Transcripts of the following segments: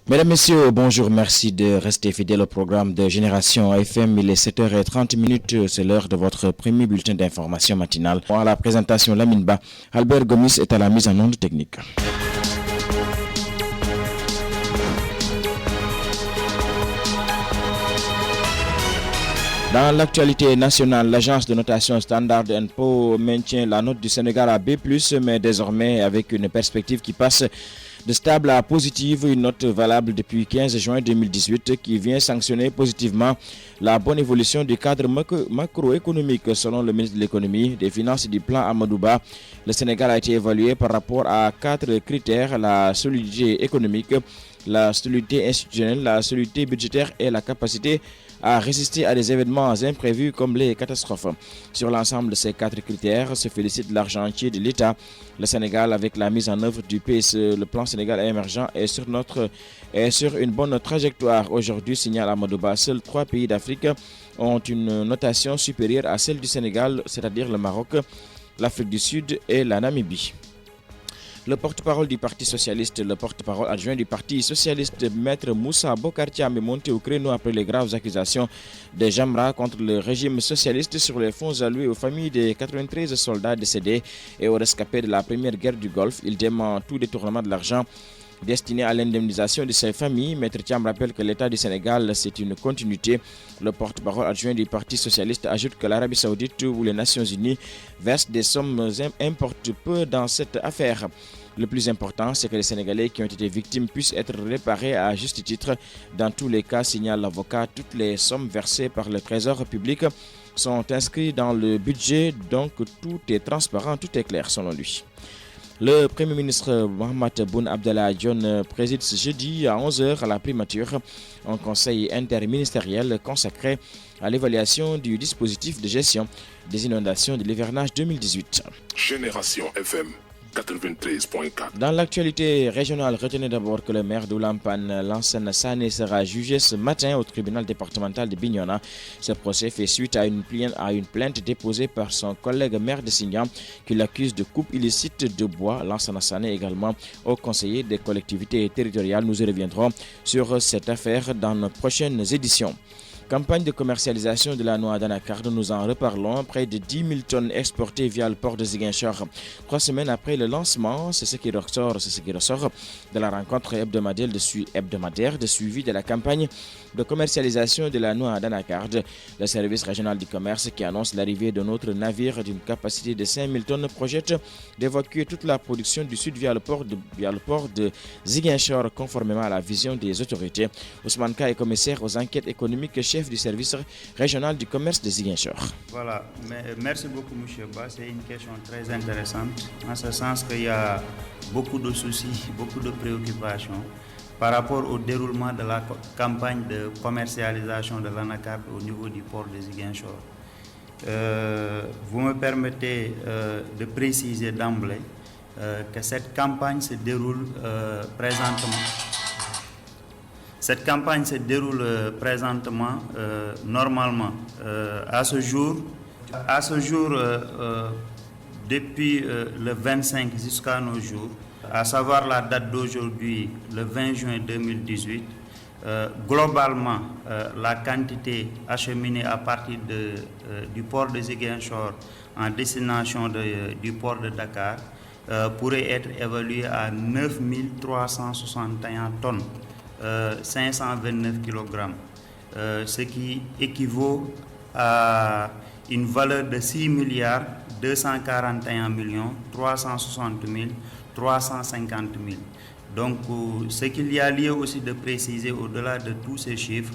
Mesdames, Messieurs, bonjour, merci de rester fidèles au programme de Génération FM. Il est 7h30, c'est l'heure de votre premier bulletin d'information matinale. À la présentation, Lamine Ba, Albert Gomis est à la mise en onde technique. Dans l'actualité nationale, l'agence de notation Standard & Poor's maintient la note du Sénégal à B+, mais désormais avec une perspective qui passe de stable à positive, une note valable depuis 15 juin 2018 qui vient sanctionner positivement la bonne évolution du cadre macroéconomique. Selon le ministre de l'économie, des finances et du plan Amadouba, le Sénégal a été évalué par rapport à 4 critères: la solidité économique, la solidité institutionnelle, la solidité budgétaire et la capacité à résister à des événements imprévus comme les catastrophes. Sur l'ensemble de ces 4 critères se félicite l'argentier de l'État. Le Sénégal, avec la mise en œuvre du PSE, le plan Sénégal émergent, est sur une bonne trajectoire. Aujourd'hui, signale Amadouba, seuls 3 pays d'Afrique ont une notation supérieure à celle du Sénégal, c'est-à-dire le Maroc, l'Afrique du Sud et la Namibie. Le porte-parole du Parti socialiste, le porte-parole adjoint du Parti socialiste, Maître Moussa Bokartiam, est monté au créneau après les graves accusations de Jamra contre le régime socialiste sur les fonds alloués aux familles des 93 soldats décédés et aux rescapés de la première guerre du Golfe. Il dément tout détournement de l'argent destiné à l'indemnisation de ces familles. Maître Thiam rappelle que l'État du Sénégal, c'est une continuité. Le porte-parole adjoint du Parti socialiste ajoute que l'Arabie saoudite ou les Nations unies versent des sommes importent peu dans cette affaire. Le plus important, c'est que les Sénégalais qui ont été victimes puissent être réparés à juste titre. Dans tous les cas, signale l'avocat, toutes les sommes versées par le Trésor public sont inscrites dans le budget, donc tout est transparent, tout est clair selon lui. Le Premier ministre Mohamed Boun Abdallah Dionne préside ce jeudi à 11h à la primature un conseil interministériel consacré à l'évaluation du dispositif de gestion des inondations de l'hivernage 2018. Génération FM 93.4. Dans l'actualité régionale, retenez d'abord que le maire d'Oulampan, Lansana Sané, sera jugé ce matin au tribunal départemental de Bignona. Ce procès fait suite à une plainte déposée par son collègue maire de Singham qui l'accuse de coupe illicite de bois. Lansana Sané également au conseiller des collectivités territoriales. Nous y reviendrons sur cette affaire dans nos prochaines éditions. Campagne de commercialisation de la noix d'anacarde, nous en reparlons. Près de 10 000 tonnes exportées via le port de Ziguinchor. 3 semaines après le lancement, c'est ce qui ressort de la rencontre hebdomadaire de suivi de la campagne de commercialisation de la noix d'anacarde. Le service régional du commerce qui annonce l'arrivée d'un autre navire d'une capacité de 5 000 tonnes projette d'évacuer toute la production du sud via le port de Ziguinchor conformément à la vision des autorités. Ousmane Ka est commissaire aux enquêtes économiques, chef du service régional du commerce de Ziguinchor. Voilà, merci beaucoup M. Ba, c'est une question très intéressante, en ce sens qu'il y a beaucoup de soucis, beaucoup de préoccupations par rapport au déroulement de la campagne de commercialisation de l'anacarde au niveau du port de Ziguinchor. Vous me permettez de préciser d'emblée que cette campagne se déroule présentement. Cette campagne se déroule présentement normalement. À ce jour, depuis le 25 jusqu'à nos jours, à savoir la date d'aujourd'hui, le 20 juin 2018, globalement, la quantité acheminée à partir du port de Ziguinchor en destination du port de Dakar pourrait être évaluée à 9 361 tonnes. 529 kg, ce qui équivaut à une valeur de 6 milliards 241 360 350 000. Donc, ce qu'il y a lieu aussi de préciser au-delà de tous ces chiffres,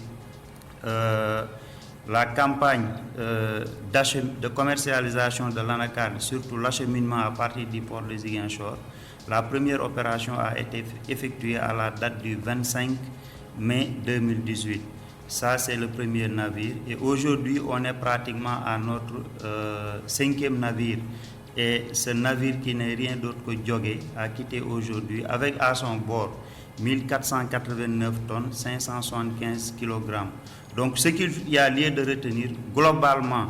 la campagne de commercialisation de l'anacarde, surtout l'acheminement à partir du port de Ziguinchor, la première opération a été effectuée à la date du 25 mai 2018. Ça, c'est le premier navire. Et aujourd'hui, on est pratiquement à notre 5e navire. Et ce navire qui n'est rien d'autre que Djogé a quitté aujourd'hui avec à son bord 1489 tonnes, 575 kg. Donc, ce qu'il y a lieu de retenir, globalement,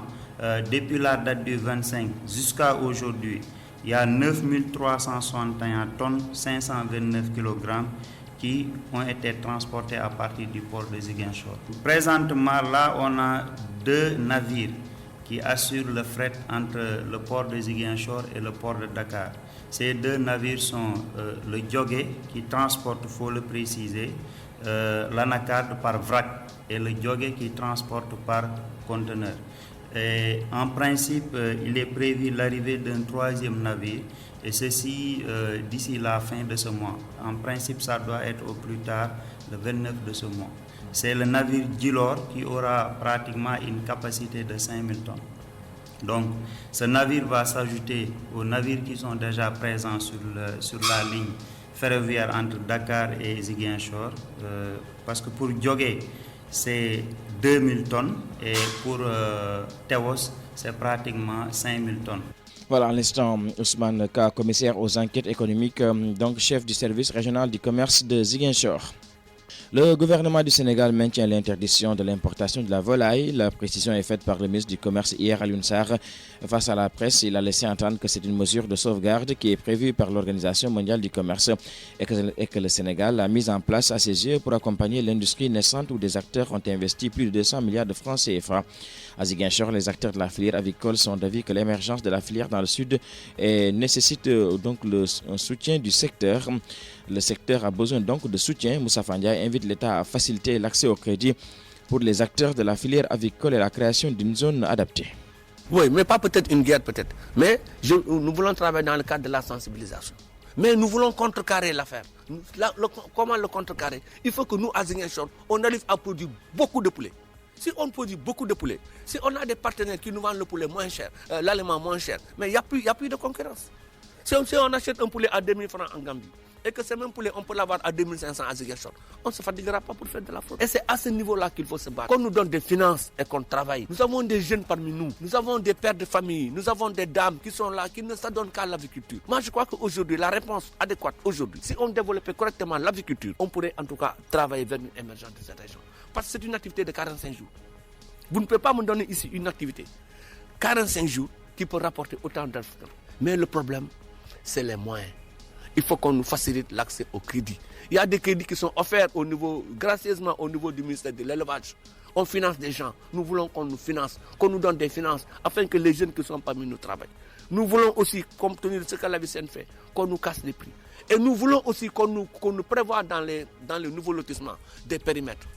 depuis la date du 25 jusqu'à aujourd'hui, il y a 9 361 tonnes, 529 kg qui ont été transportés à partir du port de Ziguinchor. Présentement, là, on a 2 navires qui assurent le fret entre le port de Ziguinchor et le port de Dakar. Ces 2 navires sont le Djogé qui transporte, il faut le préciser, l'anacarde par vrac et le Djogé qui transporte par conteneur. Et en principe, il est prévu l'arrivée d'un 3e navire et ceci d'ici la fin de ce mois. En principe, ça doit être au plus tard le 29 de ce mois. C'est le navire Djilor qui aura pratiquement une capacité de 5000 tonnes. Donc, ce navire va s'ajouter aux navires qui sont déjà présents sur la ligne ferroviaire entre Dakar et Ziguinchor. Parce que pour Djogé, c'est 2000 tonnes et pour Tewos, c'est pratiquement 5000 tonnes. Voilà, à l'instant, Ousmane Ka, commissaire aux enquêtes économiques, donc chef du service régional du commerce de Ziguinchor. Le gouvernement du Sénégal maintient l'interdiction de l'importation de la volaille. La précision est faite par le ministre du Commerce hier à l'UNSAR. Face à la presse, il a laissé entendre que c'est une mesure de sauvegarde qui est prévue par l'Organisation mondiale du commerce et que le Sénégal a mise en place à ses yeux pour accompagner l'industrie naissante où des acteurs ont investi plus de 200 milliards de francs CFA. À Ziguinchor, les acteurs de la filière avicole sont d'avis que l'émergence de la filière dans le sud nécessite donc un soutien du secteur. Le secteur a besoin donc de soutien. Moussa Fandia invite l'État à faciliter l'accès au crédit pour les acteurs de la filière avicole et la création d'une zone adaptée. Oui, mais pas peut-être une guerre peut-être. Mais nous voulons travailler dans le cadre de la sensibilisation. Mais nous voulons contrecarrer l'affaire. Comment le contrecarrer? Il faut que nous, à Ziguinchor, on arrive à produire beaucoup de poulets. Si on produit beaucoup de poulets, si on a des partenaires qui nous vendent le poulet moins cher, l'aliment moins cher, mais il n'y a plus de concurrence. Si on achète un poulet à 2000 francs en Gambie, et que ce même poulet, on peut l'avoir à 2500 à Ziguinchor, on ne se fatiguera pas pour faire de la fraude. Et c'est à ce niveau-là qu'il faut se battre. Qu'on nous donne des finances et qu'on travaille. Nous avons des jeunes parmi nous, nous avons des pères de famille, nous avons des dames qui sont là, qui ne s'adonnent qu'à l'agriculture. Moi, je crois qu'aujourd'hui, la réponse adéquate, aujourd'hui, si on développait correctement l'agriculture, on pourrait en tout cas travailler vers une émergence de cette région. Parce que c'est une activité de 45 jours. Vous ne pouvez pas me donner ici une activité 45 jours qui peut rapporter autant d'argent. Mais le problème, c'est les moyens. Il faut qu'on nous facilite l'accès au crédit. Il y a des crédits qui sont offerts gracieusement au niveau du ministère de l'élevage. On finance des gens. Nous voulons qu'on nous finance, qu'on nous donne des finances afin que les jeunes qui sont parmi nous travaillent. Nous voulons aussi, compte tenu de ce que la VCN fait, qu'on nous casse les prix. Et nous voulons aussi qu'on nous prévoie dans les nouveaux lotissements des périmètres.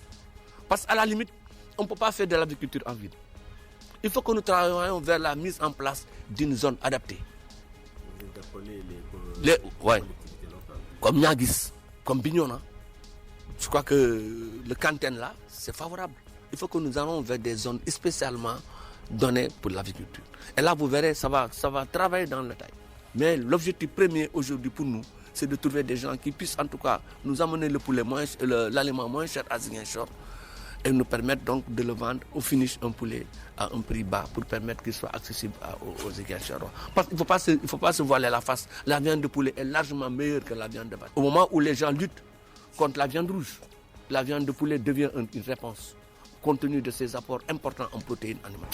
Parce qu'à la limite, on ne peut pas faire de l'agriculture en vide. Il faut que nous travaillions vers la mise en place d'une zone adaptée. Ouais. Comme Niagis, comme Bignona. Je crois que le Canten là, c'est favorable. Il faut que nous allons vers des zones spécialement données pour l'agriculture. Et là, vous verrez, ça va travailler dans le détail. Mais l'objectif premier aujourd'hui pour nous, c'est de trouver des gens qui puissent en tout cas nous amener l'aliment moins cher à Ziguinchor et nous permettre donc de le vendre au finish un poulet à un prix bas pour permettre qu'il soit accessible aux Ziguinchorois. Parce qu'il ne faut pas se voiler la face. La viande de poulet est largement meilleure que la viande de vache. Au moment où les gens luttent contre la viande rouge, la viande de poulet devient une réponse compte tenu de ses apports importants en protéines animales.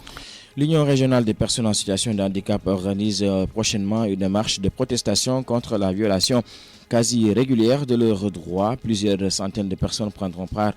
L'Union régionale des personnes en situation de handicap organise prochainement une marche de protestation contre la violation quasi régulière de leurs droits. Plusieurs centaines de personnes prendront part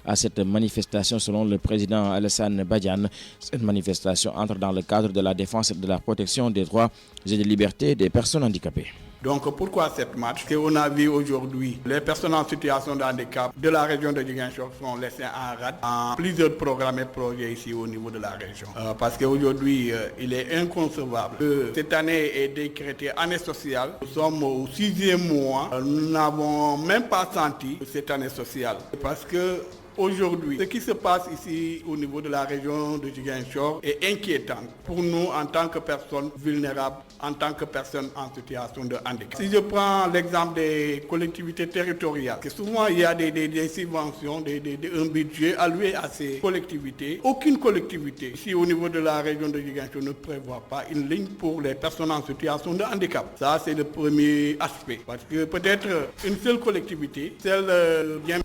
à cette manifestation selon le président Alassane Badiane. Cette manifestation entre dans le cadre de la défense et de la protection des droits et des libertés des personnes handicapées. Donc pourquoi cette marche? Parce qu'on a vu aujourd'hui les personnes en situation de handicap de la région de Ziguinchor sont laissées en rade en plusieurs programmes et projets ici au niveau de la région. Parce qu'aujourd'hui, il est inconcevable que cette année est décrétée année sociale. Nous sommes au 6e mois. Nous n'avons même pas senti cette année sociale. Parce que aujourd'hui, ce qui se passe ici au niveau de la région de Ziguinchor est inquiétant pour nous en tant que personnes vulnérables, en tant que personnes en situation de handicap. Si je prends l'exemple des collectivités territoriales, que souvent il y a des subventions, un budget alloué à ces collectivités. Aucune collectivité ici au niveau de la région de Ziguinchor ne prévoit pas une ligne pour les personnes en situation de handicap. Ça, c'est le premier aspect. Parce que peut-être une seule collectivité, celle bien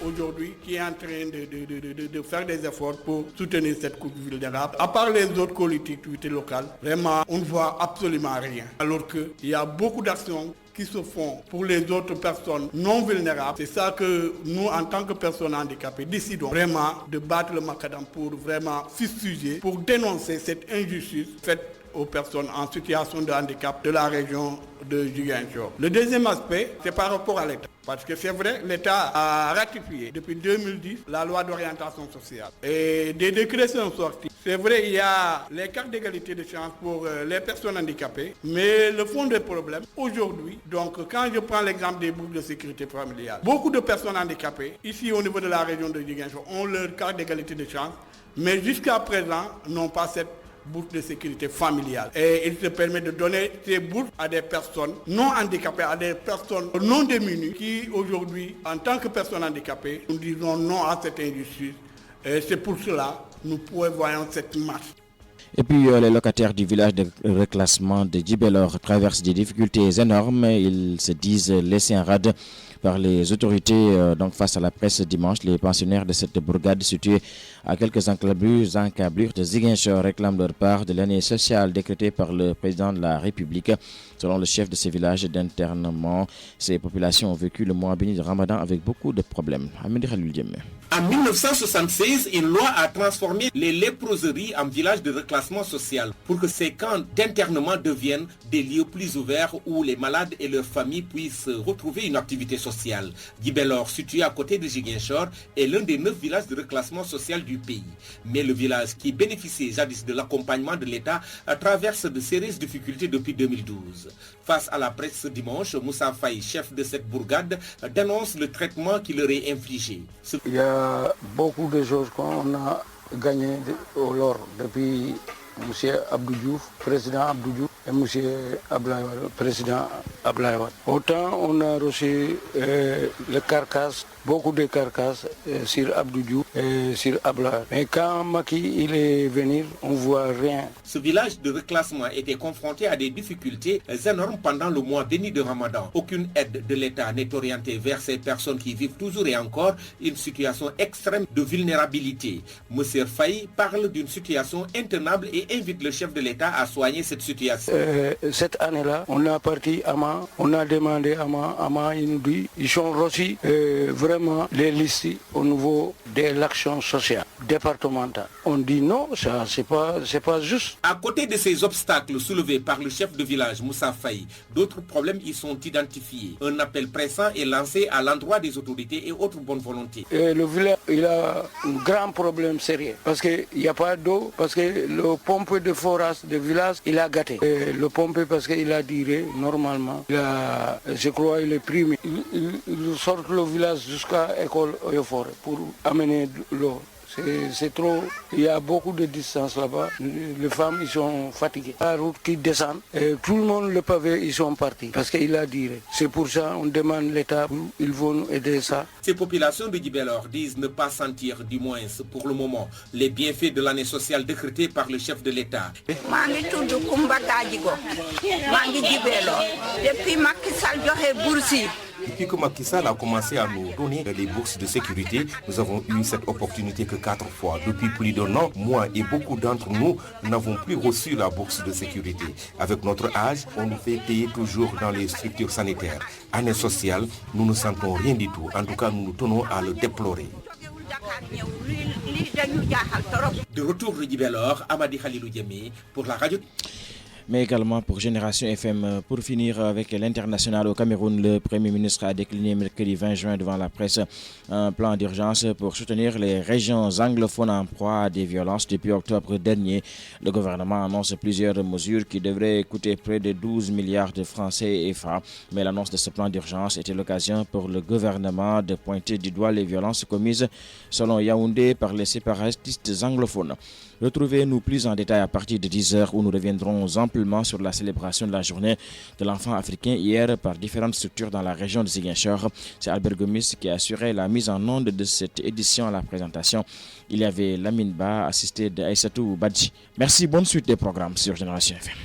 aujourd'hui, qui est en train de faire des efforts pour soutenir cette couche vulnérable. À part les autres collectivités locales, vraiment, on ne voit absolument rien. Alors qu'il y a beaucoup d'actions qui se font pour les autres personnes non vulnérables. C'est ça que nous, en tant que personnes handicapées, décidons vraiment de battre le macadam pour vraiment fustiger, pour dénoncer cette injustice faite aux personnes en situation de handicap de la région de Ziguinchor. Le deuxième aspect, c'est par rapport à l'État. Parce que c'est vrai, l'État a ratifié depuis 2010 la loi d'orientation sociale. Et des décrets sont sortis. C'est vrai, il y a les cartes d'égalité de chance pour les personnes handicapées. Mais le fond des problèmes, aujourd'hui, donc quand je prends l'exemple des bourses de sécurité familiale, beaucoup de personnes handicapées, ici au niveau de la région de Ziguinchor, ont leur carte d'égalité de chance. Mais jusqu'à présent, n'ont pas cette bourse de sécurité familiale. Et il se permet de donner ces bourses à des personnes non handicapées, à des personnes non démunies qui aujourd'hui, en tant que personnes handicapées, nous disons non à cette injustice. Et c'est pour cela que nous prévoyons cette marche. Et puis les locataires du village de reclassement de Djibelor traversent des difficultés énormes. Ils se disent laissés en rade par les autorités. Donc face à la presse dimanche, les pensionnaires de cette bourgade située à quelques encablures de Ziguinchor réclament leur part de l'année sociale décrétée par le président de la République. Selon le chef de ces villages d'internement, ces populations ont vécu le mois béni de Ramadan avec beaucoup de problèmes. Amélie Khalil Diémé. En 1976, une loi a transformé les léproseries en villages de reclassement social pour que ces camps d'internement deviennent des lieux plus ouverts où les malades et leurs familles puissent retrouver une activité sociale. Djibelor, situé à côté de Ziguinchor, est l'un des 9 villages de reclassement social du pays. Mais le village qui bénéficiait jadis de l'accompagnement de l'État traverse de sérieuses difficultés depuis 2012. Face à la presse ce dimanche, Moussa Faye, chef de cette bourgade, dénonce le traitement qui leur est infligé. Il y a beaucoup de choses qu'on a gagnées au lors depuis M. Abdou Diouf, président Abdou Diouf, et M. Ablaye Wade, président Ablaye Wade. Autant on a reçu le carcasse, beaucoup de carcasses sur Abdou Diouf et sur Ablaye Wade. Mais quand Macky il est venu, on ne voit rien. Ce village de reclassement était confronté à des difficultés énormes pendant le mois béni de Ramadan. Aucune aide de l'État n'est orientée vers ces personnes qui vivent toujours et encore une situation extrême de vulnérabilité. M. Faye parle d'une situation intenable et invite le chef de l'État à soigner cette situation. Cette année-là, on a parti à Ama, on a demandé à Ama, il nous dit, ils ont reçu vraiment les listes au niveau de l'action sociale départementale. On dit non, ça c'est pas juste. À côté de ces obstacles soulevés par le chef de village Moussa Faye, d'autres problèmes y sont identifiés. Un appel pressant est lancé à l'endroit des autorités et autres bonnes volontés. Le village, il a un grand problème sérieux parce qu'il n'y a pas d'eau, parce que le pompe de forage de village, il a gâté. Le pompe parce qu'il a duré normalement. Je crois il est primé. Il sort le village jusqu'à l'école Oyofore pour amener l'eau. C'est trop, il y a beaucoup de distance là-bas. Les femmes, ils sont fatiguées. La route qui descend, tout le monde, le pavé, ils sont partis parce qu'il a duré. C'est pour ça on demande l'État, ils vont nous aider ça. Ces populations de Djibelor disent ne pas sentir, du moins pour le moment, les bienfaits de l'année sociale décrétée par le chef de l'État. Depuis que Macky Sall a commencé à nous donner les bourses de sécurité, nous avons eu cette opportunité que 4 fois. Depuis plus d'un an, moi et beaucoup d'entre nous n'avons plus reçu la bourse de sécurité. Avec notre âge, on nous fait payer toujours dans les structures sanitaires. Année sociale, nous ne sentons rien du tout. En tout cas, nous nous tenons à le déplorer. De retour de Djibelor, Amadi Khalilou Diémé pour la radio. Mais également pour Génération FM. Pour finir avec l'international au Cameroun, le Premier ministre a décliné mercredi 20 juin devant la presse un plan d'urgence pour soutenir les régions anglophones en proie à des violences depuis octobre dernier. Le gouvernement annonce plusieurs mesures qui devraient coûter près de 12 milliards de francs CFA. Mais l'annonce de ce plan d'urgence était l'occasion pour le gouvernement de pointer du doigt les violences commises selon Yaoundé par les séparatistes anglophones. Retrouvez-nous plus en détail à partir de 10h où nous reviendrons amplement sur la célébration de la journée de l'enfant africain hier par différentes structures dans la région de Ziguinchor. C'est Albert Gomis qui a assuré la mise en onde de cette édition à la présentation. Il y avait Lamine Ba assisté d'Aïssatou Badji. Merci, bonne suite des programmes sur Génération FM.